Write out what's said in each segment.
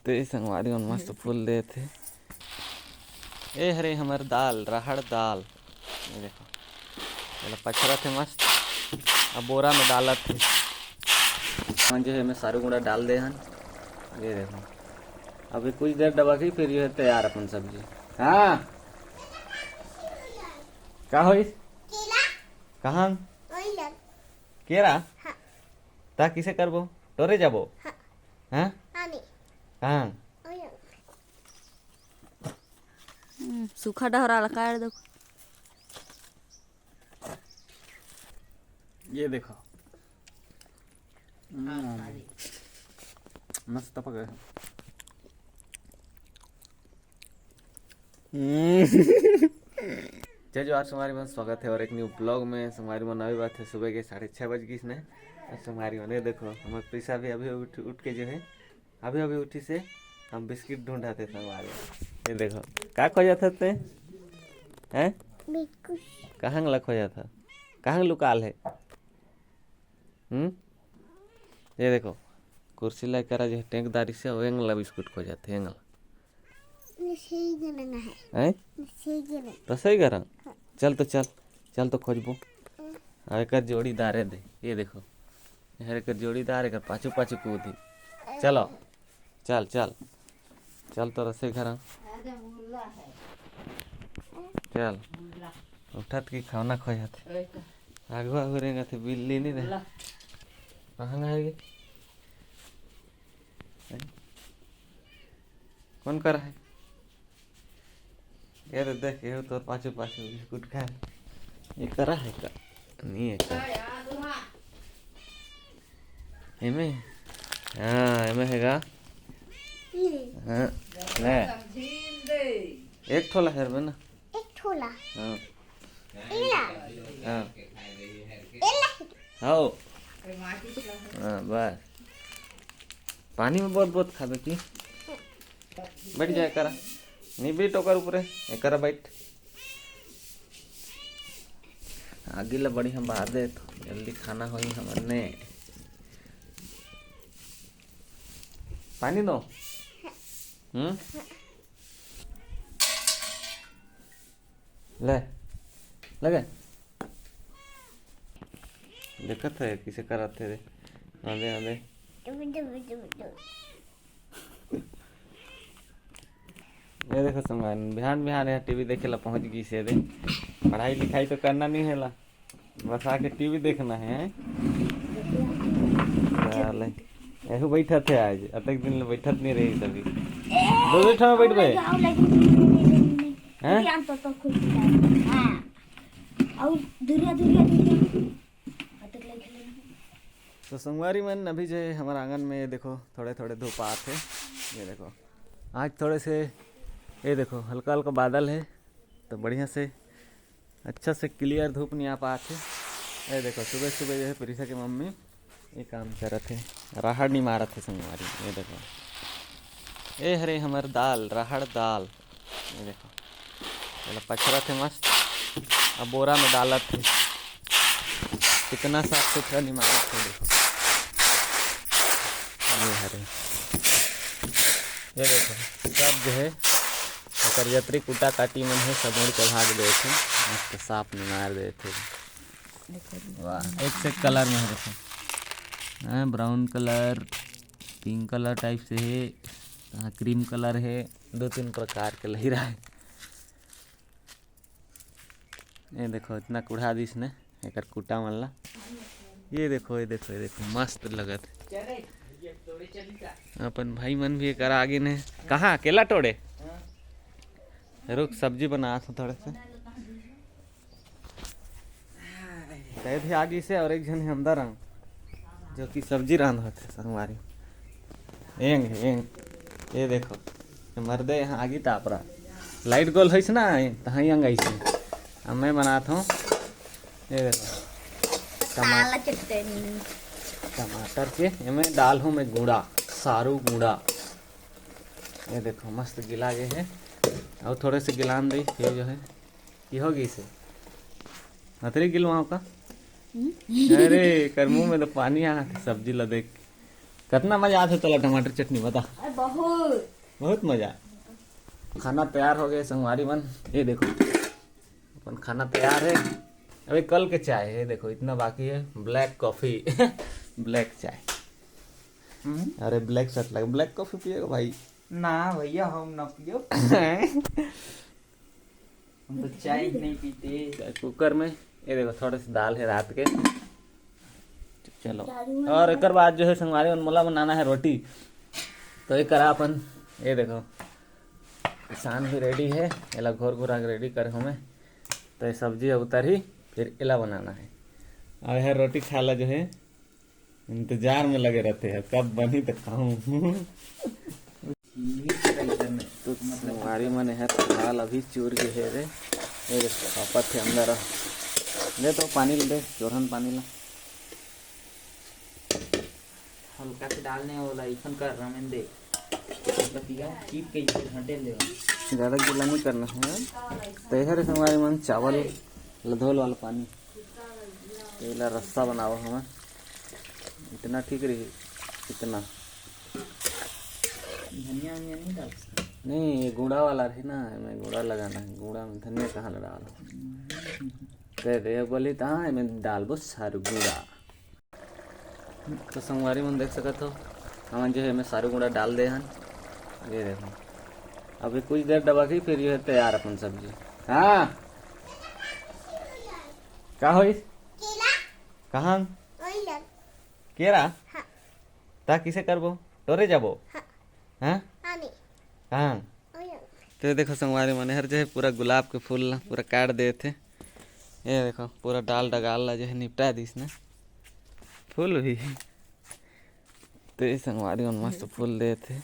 ते संगवारी मन मस्त फूल दे थे। ए हरे हमर दाल राहड़ दाल ये देखो ये पचरा थे मस्त। अब बोरा में डालत थे जो है मैं सारू गुड़ा डाल दे हन। ये देखो अभी कुछ देर दबा के फिर ये है तैयार अपन सब्जी। हाँ का होइस कहाँ केरा ता किसे करबो तोरे जाबो हाँ कहाँ सूखा डहरा काट दो। ये देखो मस्त पक गए। जय जोहार संगवारी मन स्वागत है और एक न्यू ब्लॉग में। संगवारी मन अभी बात है सुबह के 6:30 बज गई ने। संगवारी मन ये देखो हमारे पैसा भी अभी उठ के जो है अभी उठी से हम बिस्किट ढूंढाते संगवारी। ये देखो क्या खोजा था ते हैं कहाँ ला खोजा था कहाँ लुकाल है। ये देखो कुर्सी ला करा जो टेंकदारी से एंगला बिस्कुट खोजा थे एंगला है तो सही करा। चल तो खोजबो एक जोड़ीदार है दे। ये देखो एक जोड़ीदार एक पाछू पाछू कूदी। चलो चल चल चल तो रसे घर चल उठत की खाना खो जाते आगू आगू रहेगा थे बिल्ली नहीं रहे कहाँ गए कौन कर है ये तो देख ये तो पाछू पाछू बिस्कुट खा ये करा है का नहीं है का एमे हाँ एमे हैगा हाँ ले एक ठोला है ना हाँ हाँ हाँ हाँ बस पानी में बहुत बहुत खाबे की बैठ जाए करा नहीं भी टोकर ऊपर है करा बैठ आगे ला बड़ी हम बाहर दे तो जल्दी खाना होई हमने पानी दो ले लगे देखत है किसे कराते रे आंदे आंदे ये देखो संगवान बिहान बिहान है टीवी देखे ला पहुंच गई से दे। पढ़ाई लिखाई तो करना नहीं है ला बस आके टीवी देखना है। चल ऐसे बैठा थे आज अतक दिन ले बैठत नहीं रही सभी दो बैठा में बैठ गए हैं तो संगवारी मन अभी जो है हमारे आंगन में देखो थोड़े थोड़े धूप आते ये देखो आज थोड़े से ये देखो हल्का हल्का बादल है तो बढ़िया से अच्छा से क्लियर धूप नहीं आ पाते। ये देखो सुबह सुबह जो है प्रीसा की मम्मी ये काम कर रहे थे राहड़ नहीं मारा थे संगवारी। ये देखो ए हरे हमर दाल राहड़ दाल ये देखो ये पचरा थे मस्त। अब बोरा में डालत थे कितना साफ सुथरा नहीं मारा थे। देखो ये हरे ये देखो सब जो है अगर यत्री कुटा काटी मन है सब उड़ के भाग गए थे मस्त साफ नहीं मार गए थे। वाह एक से कलर में है देखो हाँ brown colour pink colour type से है हाँ क्रीम कलर है 2-3 प्रकार के लही रहा है। ये देखो इतना कुढ़ा दिस ने एक कुटा मन ला ये देखो मस्त लगत अपन भाई मन भी एक आगे ने कहाँ अकेला तोड़े रुक सब्जी बना था थोड़े से भी आगे से और एक जन है अंदर जो कि सब्जी रांध होते संगवारी एंग ये देखो मर्दे यहाँ आगे ताप रहा लाइट गोल है ना तहाँ अंग ऐसे अब मैं बनाता हूँ। ये देखो टमाटर के मैं डाल हूँ मैं गुड़ा सारू गुड़ा। ये देखो मस्त गिला गए है और थोड़े से गिलान दी ये जो है ये होगी इसे हतरी गिलवाओ का अरे कर मुँह में तो पानी आ सब्जी ला देख कितना मजा आता चला टमाटर चटनी बता। बहुत बहुत मजा। खाना तैयार हो गया संगवारी मन, ये देखो अपन खाना तैयार है। अभी कल के चाय है, देखो इतना बाकी है। ब्लैक कॉफी ब्लैक चाय। अरे ब्लैक शर्ट लगा, ब्लैक कॉफी पिएगा भाई? ना भैया हम ना पियो, हम तो चाय ही नहीं पीते। कुकर में ये देखो थोड़े से दाल है रात के। चलो और एक बाद जो है संगवारी मन मोला बनाना है रोटी, तो ये करा अपन। ये देखो किसान भी रेडी है, एला घोर घोरा के रेडी करे हमें। तो ये सब्जी उतर ही फिर एला बनाना है। और यह रोटी खाला जो है इंतजार में लगे रहते हैं कब बनी तो खाऊं। तो संगवारी मन है दाल अभी चूर के है रे। ये देखो पापा थे अंदर, ले तो पानी ले दे, जोरन पानी ला। हल्का से डालने वाला इफन कर रमेन दे पतिया चीप के इसे घंटे ले। ज़्यादा गीला नहीं करना है। तैयार है हमारे मन चावल लधोल वाला पानी, तेला रस्सा बनाओ हमें। इतना ठीक रही, इतना धनिया वनिया नहीं डाल सकते? नहीं, ये गुड़ा वाला रही ना, मैं गुड़ा लगाना है। गुड़ा में धनिया कहाँ लगा कह दे बोली कहाँ है, मैं डालबो सारू गुड़ा। तो संगवारी मन देख सकत हो हम जो है मैं सारू गुड़ा डाल दे हन। ये देखो अभी कुछ देर दबा के फिर ये है तैयार अपन सब्जी। हाँ का होई कहाँ केरा ता किसे करबो, टोरे जाबो? हाँ कहाँ? तो देखो संगवारी मने हर जो है पूरा गुलाब के फूल ला पूरा काट दे थे। ये देखो पूरा डाल डगाल ला जो है निपटा दी इसने फूल भी। तो ये संगवारी मन मस्त फूल दे थे,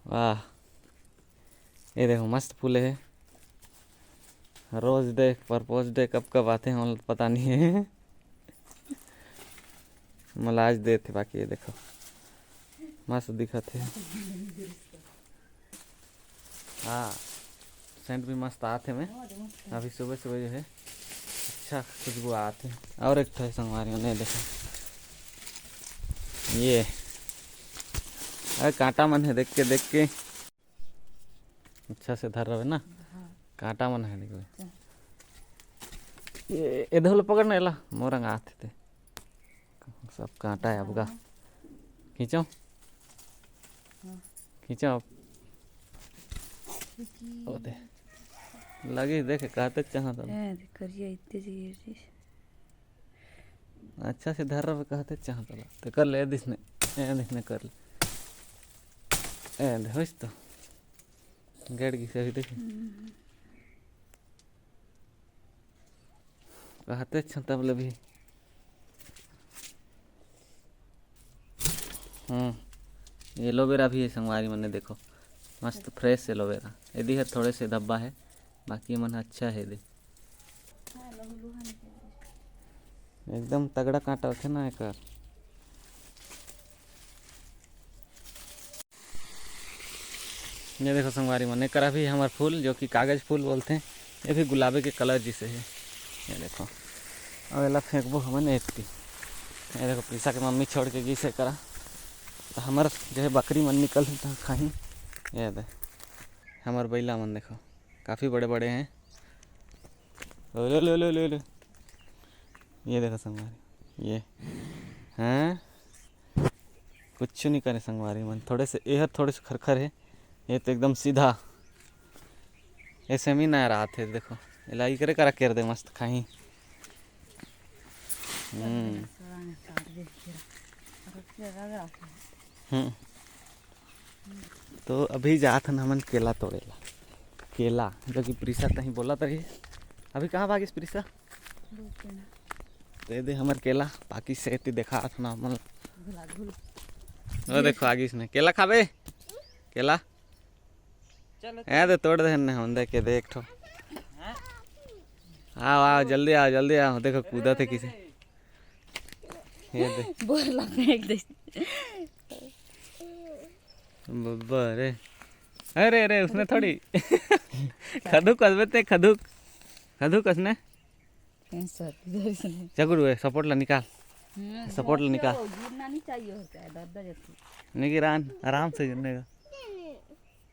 वाह। ये देखो मस्त फूल है। रोज डे परपोज डे कब कब आते हैं हम पता नहीं है। मलाज दे थे बाकी। ये देखो मस्त दिखत है। हाँ सेंट भी मस्त आते मैं अभी सुबह सुबह जो है अच्छा खुशबू आते हैं। और एक ठो संगवारी ने देखो ये अरे कांटा मन है, देख के अच्छा से धर रहे ना, कांटा मन है देखो। ये इधर पकड़ने ला मोरंग आते थे सब कांटा है अब का। खींचो खींचो ओते लगी देखे कहते चाहत अच्छा से धर रहे कहते चाहत तो कर ले दिसने कर ले। ए होइस तो गेट की से देखे कहते छता बोले भी। एलोवेरा भी है संगवारी मैंने देखो मस्त फ्रेश एलोवेरा। यदि है थोड़े से धब्बा है, बाकी मन अच्छा है दे एकदम तगड़ा कांटा होते ना एक। ये देखो संगवारी मन करा भी हमारे फूल जो कि कागज फूल बोलते हैं, ये भी गुलाबी के कलर जिसे है। ये देखो अब एला फेंकबो हमन एतकी। ये देखो पीसा के मम्मी छोड़ के गई से करा तो हमार जो है बकरी मन निकल तो खाई। ये दे हमार बैला मन देखो काफ़ी बड़े बड़े हैं। लो लो लो लो लो ये देखो संगवारी ये हैं कुछ नहीं करे संगवारी मन। थोड़े से यह थोड़े से खरखर है, ये तो एकदम सीधा ऐसे में ना रहा थे। देखो इलाई करे करा कर दे मस्त खाई। तो अभी जात हन हमन केला तोड़ेला। केला जो कि प्रीसा तहीं बोला तरी अभी कहाँ भागिस प्रीसा? दे दे हमर केला बाकी से देखा था ना मन। वो देखो आगिस ने केला खाबे केला ए दे तोड़ दे ने हम देख के देख ठो। आओ आओ जल्दी आओ देखो कूदा थे किसे। ये दे बोला फेंक दे बब्बा रे। अरे अरे उसने थोड़ी खदुक कसबे खदुक कसने चकुर हुए सपोर्ट ला निकाल सपोर्ट निकाल। गिरना नहीं चाहिए होता है, दर्द जाती। नहीं गिरान, आराम से गिरने का।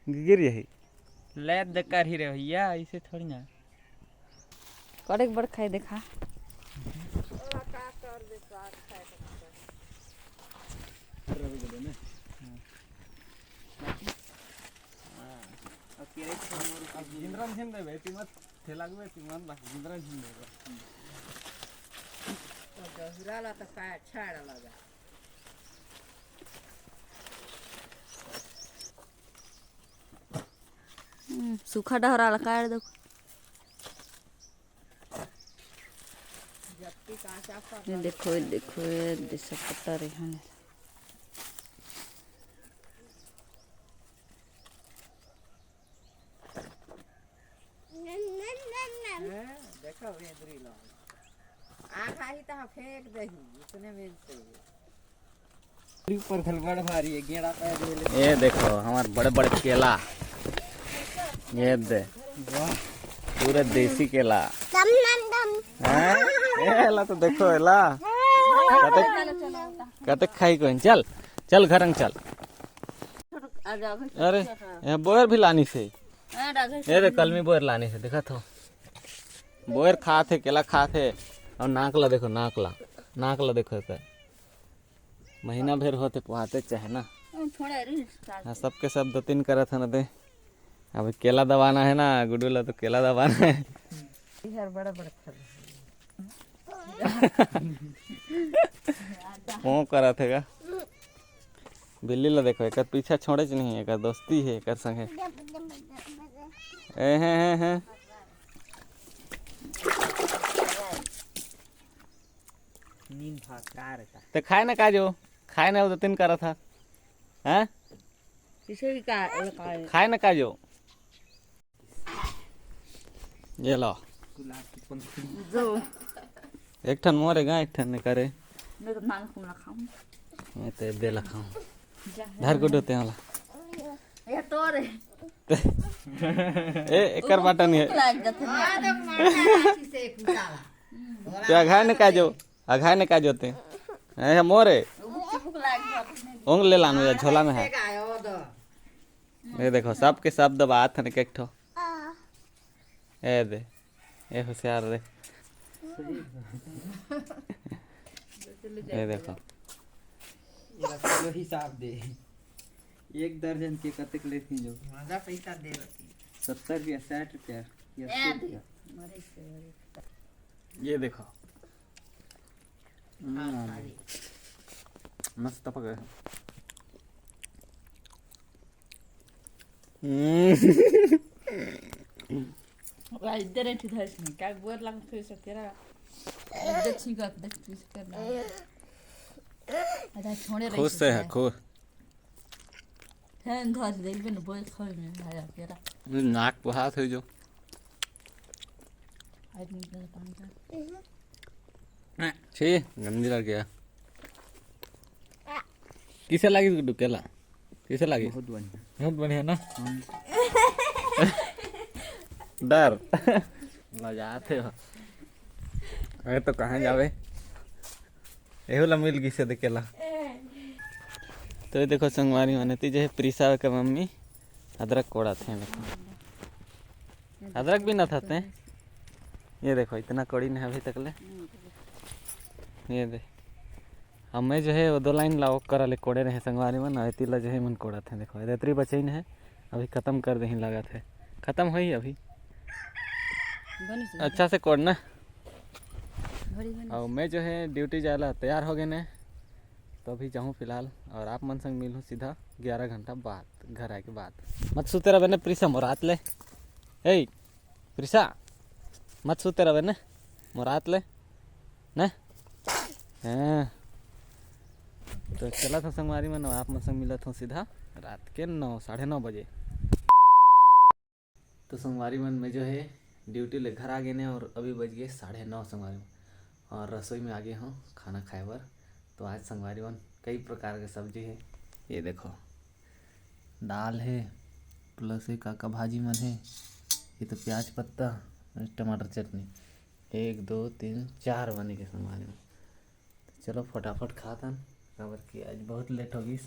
गिर यही लैद कर ही रहे भैया, ऐसे थोड़ी ना। कड़क बड़ खाई देखा। जिंद्रन झिन देबे तिमत ठेला गवे तिमन बाकी जिंद्रन झिन देबे गहराला तो काय छाड़ लगा। सूखा डहरा लगा देखो। ये देखो ये देखो ये जैसा पत्ता रहा है। देखो वेदरी लो आखा ही ता फेंक दही इतने में से ऊपर खलबड़ भारी है गेड़ा पे ले। ये देखो हमारे बड़े बड़े केला, ये दे पूरे देसी केला। हैं? ये ला तो देखो एला कहते खाई कोई चल चल घर चल। अरे ये बोयर भी लानी से, ये देख कलमी बोयर लानी से देखा तो बोयर खाते केला खाते। और नाकला देखो नाकला देखो एकर महीना भर होते पुहाते चाहे ना। हाँ सबके सब 2-3 करत है ना दे। अब केला दबाना है ना गुड्डू ला, तो केला दबाना है। यार बड़ा बड़ा वो करत है का बिल्ली ला देखो एकर पीछा छोड़े च नहीं, एकर दोस्ती है एकर संगे। ए हैं नींद भाकार था तो खाए ना काजो, खाए ना 2-3 करत था हैं, किसे भी का खाए ना काजो। ये लो गुलाब की पंखुड़ी जो एक ठन मोरेगा एक ठन ने करे। मैं तो नान कुमला खाऊं। मैं तो दे ला खाऊं धर गुड्डू ते वाला ये तोरे ए एकर बाटन है लाग जाते ते अघाय ने काजो ते ए मोरे भूख लाग जाते। ओंग ले लानो या झोला में है। ये देखो सब के सब दबात है एक ठो। ए दे ए होशियार रे। ये देखो ये चलो हिसाब दे। एक दर्जन के कतक लेती जो माजा पैसा दे रही 70 या 60 रुपया या 80 रुपया। ये देखो मस्त पक गया। भाई इधर ऐठी धर से क्या बोर लग फिर से तेरा देख छी गत देख तू से करना। अरे छोड़े रही खुश से है खुश। है धर से देख न बोल खोल में आया तेरा नाक पुहात है जो आज निकल काम कर छी गंदी लग गया। किसे लगी गुड्डू केला, किसे लगी? बहुत बढ़िया ना। डर लजाते हो अरे तो कहाँ जावे एहो ला मिल गई से देखेला। तो ये देखो संगवारी माने तीजे है प्रीसा के मम्मी अदरक कोड़ा थे। देखो अदरक भी ना था। ये देखो इतना कड़ी नहीं अभी तक ले। ये दे हमें जो है वो 2 लाइन लाओ करा ले कोड़े रहे संगवारी में ना तिला जो है मन कोड़ा थे। देखो इतनी बचैन है अभी खत्म कर दे लगा थे खत्म हुई अभी अच्छा से कोड़ना। और मैं जो है ड्यूटी जाएला तैयार हो गए ने तो अभी जाऊँ फिलहाल। और आप मन संग मिलूँ सीधा 11 घंटा बाद घर आए के बाद। मत सुते रहे ने प्रीसा मोरात ले। ए प्रीसा मत सुते रहे ने मोरात ले न। हाँ तो चला था संगवारी में आप मन संग मिला था सीधा रात के 9 साढ़े 9 बजे। तो संगवारी मन में जो है ड्यूटी ले घर आ गए ने और अभी बज गए 9:30 संगवारी में। और रसोई में आ गए हूँ खाना खाए बर। तो आज संगवारी मन कई प्रकार के सब्जी है। ये देखो दाल है प्लस एक काका भाजी मन है। ये तो प्याज पत्ता टमाटर चटनी 1 2 3 4 बने के संगवारी में। चलो फटाफट खाता काबर कि आज बहुत लेट हो गई